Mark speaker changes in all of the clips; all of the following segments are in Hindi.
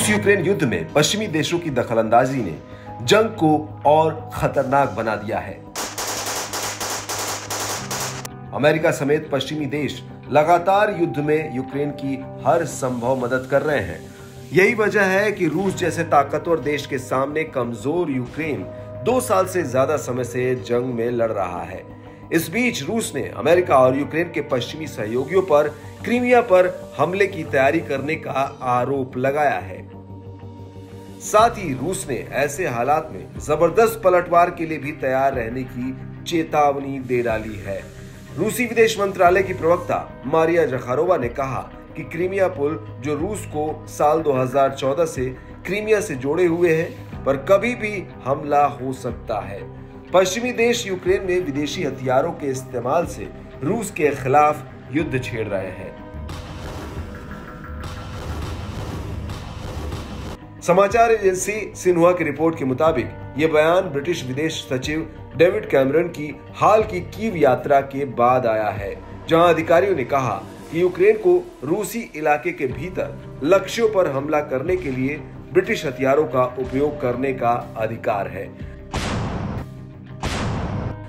Speaker 1: रूस यूक्रेन युद्ध में पश्चिमी देशों की दखलंदाजी ने जंग को और खतरनाक बना दिया है। अमेरिका समेत पश्चिमी देश लगातार युद्ध में यूक्रेन की हर संभव मदद कर रहे हैं। यही वजह है कि रूस जैसे ताकतवर देश के सामने कमजोर यूक्रेन 2 साल से ज्यादा समय से जंग में लड़ रहा है। इस बीच रूस ने अमेरिका और यूक्रेन के पश्चिमी सहयोगियों पर क्रीमिया पर हमले की तैयारी करने का आरोप लगाया है। साथ ही रूस ने ऐसे हालात में जबरदस्त पलटवार के लिए भी तैयार रहने की चेतावनी दे डाली है। रूसी विदेश मंत्रालय की प्रवक्ता मारिया जखारोवा ने कहा कि क्रीमिया पुल, जो रूस को साल 2014 से क्रीमिया से जोड़े हुए हैं, पर कभी भी हमला हो सकता है। पश्चिमी देश यूक्रेन में विदेशी हथियारों के इस्तेमाल से रूस के खिलाफ युद्ध छेड़ रहे हैं। समाचार एजेंसी सिन्हुआ की रिपोर्ट के मुताबिक यह बयान ब्रिटिश विदेश सचिव डेविड कैमरन की हाल की कीव यात्रा के बाद आया है, जहां अधिकारियों ने कहा कि यूक्रेन को रूसी इलाके के भीतर लक्ष्यों पर हमला करने के लिए ब्रिटिश हथियारों का उपयोग करने का अधिकार है।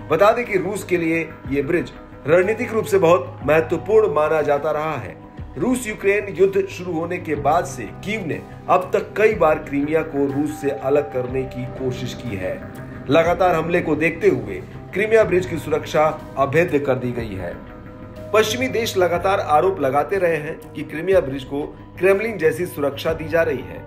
Speaker 1: बता दें कि रूस के लिए यह ब्रिज रणनीतिक रूप से बहुत महत्वपूर्ण माना जाता रहा है। रूस यूक्रेन युद्ध शुरू होने के बाद से कीव ने अब तक कई बार क्रीमिया को रूस से अलग करने की कोशिश की है। लगातार हमले को देखते हुए क्रीमिया ब्रिज की सुरक्षा अभेद्य कर दी गई है। पश्चिमी देश लगातार आरोप लगाते रहे हैं कि क्रीमिया ब्रिज को क्रेमलिन जैसी सुरक्षा दी जा रही है।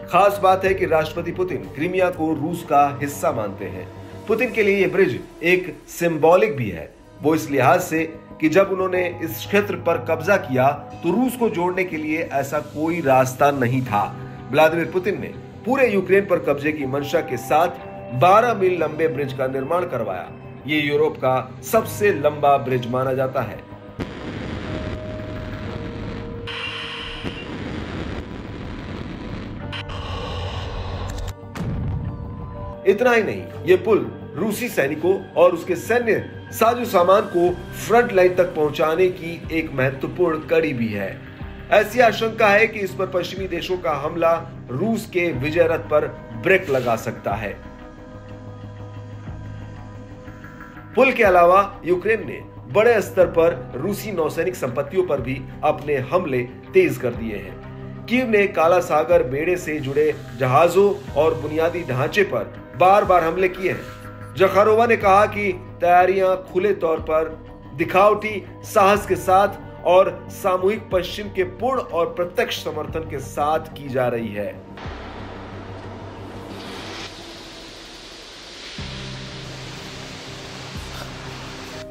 Speaker 1: खास बात है कि राष्ट्रपति पुतिन क्रीमिया को रूस का हिस्सा मानते हैं। पुतिन के लिए यह ब्रिज एक सिंबॉलिक भी है, वो इस लिहाज से कि जब उन्होंने इस क्षेत्र पर कब्जा किया तो रूस को जोड़ने के लिए ऐसा कोई रास्ता नहीं था। व्लादिमीर पुतिन ने पूरे यूक्रेन पर कब्जे की मंशा के साथ 12 मील लंबे ब्रिज का निर्माण करवाया। ये यूरोप का सबसे लंबा ब्रिज माना जाता है। इतना ही नहीं, ये पुल रूसी सैनिकों और उसके सैन्य साजो सामान को फ्रंट लाइन तक पहुंचाने की एक महत्वपूर्ण कड़ी भी है। ऐसी आशंका है कि इस पर पश्चिमी देशों का हमला रूस के विजय रथ पर ब्रेक लगा सकता है। पुल के अलावा यूक्रेन ने बड़े स्तर पर रूसी नौसैनिक संपत्तियों पर भी अपने हमले तेज कर दिए हैं। कीव ने काला सागर बेड़े से जुड़े जहाजों और बुनियादी ढांचे पर बार बार हमले किए हैं। जखारोवा ने कहा कि तैयारियां खुले तौर पर दिखावटी साहस के साथ और सामूहिक पश्चिम के पूर्ण और प्रत्यक्ष समर्थन के साथ की जा रही है।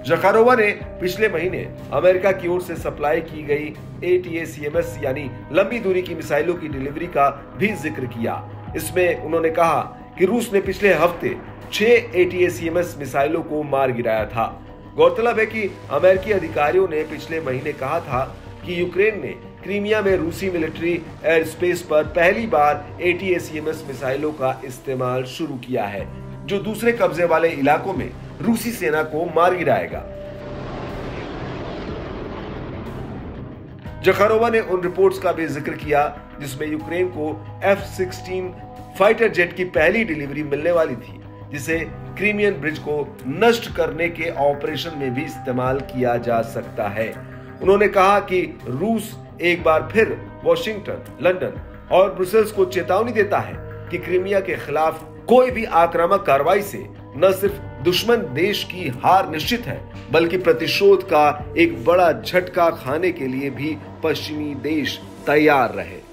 Speaker 1: जखारोवा ने पिछले महीने अमेरिका की ओर से सप्लाई की गई ATACMS यानी लंबी दूरी की मिसाइलों की डिलीवरी का भी जिक्र किया। इसमें उन्होंने कहा कि रूस ने पिछले हफ्ते 6 ATACMS मिसाइलों को मार गिराया था। गौरतलब है कि अमेरिकी अधिकारियों ने पिछले महीने कहा था कि यूक्रेन ने क्रीमिया में रूसी मिलिट्री एयर स्पेस पर पहली बार ATACMS मिसाइलों का इस्तेमाल शुरू किया है, जो दूसरे कब्जे वाले इलाकों में रूसी सेना को मार गिराएगा। जखारोवा ने उन रिपोर्ट्स का भी जिक्र किया जिसमें यूक्रेन को F-16 फाइटर जेट की पहली डिलीवरी मिलने वाली थी, जिसे क्रीमियन ब्रिज को नष्ट करने के ऑपरेशन में भी इस्तेमाल किया जा सकता है। उन्होंने कहा कि रूस एक बार फिर वॉशिंगटन, लंदन और ब्रुसेल्स को चेतावनी देता है कि क्रीमिया के खिलाफ कोई भी आक्रामक कार्रवाई से न सिर्फ दुश्मन देश की हार निश्चित है, बल्कि प्रतिशोध का एक बड़ा झटका खाने के लिए भी पश्चिमी देश तैयार रहे।